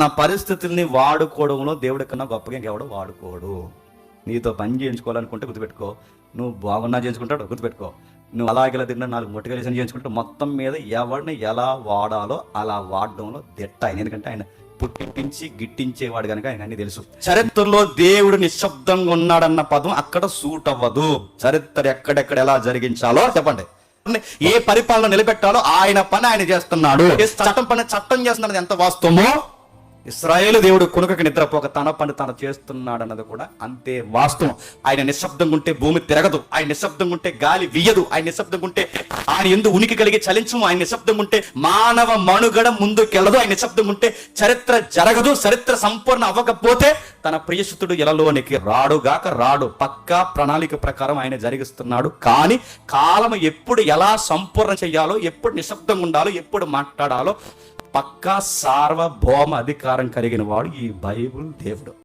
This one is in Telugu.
నా పరిస్థితుల్ని వాడుకోవడంలో దేవుడి కన్నా గొప్పగా ఇంకెవడో వాడుకోడు. నీతో పని చేయించుకోవాలనుకుంటే గుర్తుపెట్టుకో, నువ్వు బాగున్నా చేయించుకుంటాడు, గుర్తుపెట్టుకో. నువ్వు అలాగేలా తిన్నా 4 మొట్టికలేసి చేయించుకుంటే మొత్తం మీద ఎవరిని ఎలా వాడాలో అలా వాడడంలో దిట్ట ఆయన. ఎందుకంటే ఆయన పుట్టించి గిట్టించేవాడు కనుక ఆయన అన్ని తెలుసు. చరిత్రలో దేవుడు నిశ్శబ్దంగా ఉన్నాడన్న పదం అక్కడ సూట్ అవ్వదు. చరిత్ర ఎక్కడెక్కడ ఎలా జరిగించాలో చెప్పండి, ఏ పరిపాలన నిలబెట్టాలో ఆయన పని ఆయన చేస్తున్నాడు. చట్టం చేస్తున్నది ఎంత వాస్తవమో, ఇశ్రాయేలు దేవుడు కునుకకి నిద్రపోక తన పని తను చేస్తున్నాడు అన్నది కూడా అంతే వాస్తవం. ఆయన నిశ్శబ్దంగా ఉంటే భూమి తిరగదు, ఆయన నిశ్శబ్దంగా ఉంటే గాలి వీయదు, ఆయన నిశ్శబ్దంగా ఉంటే ఆయన ఎందు ఉనికి కలిగి చలించము, ఆయన నిశ్శబ్దంగా ఉంటే మానవ మనుగడ ముందుకెళ్ళదు, ఆయన నిశ్శబ్దంగా ఉంటే చరిత్ర జరగదు. చరిత్ర సంపూర్ణ అవ్వకపోతే తన ప్రియసుతుడు ఎలలోనికి రాడు. పక్కా ప్రణాళిక ప్రకారం ఆయన జరిగిస్తున్నాడు. కానీ కాలం ఎప్పుడు ఎలా సంపూర్ణ చేయాలో, ఎప్పుడు నిశ్శబ్దంగా ఉండాలో, ఎప్పుడు మాట్లాడాలో పక్కా సార్వభౌమ అధికారం కలిగిన వాడు ఈ బైబిల్ దేవుడు.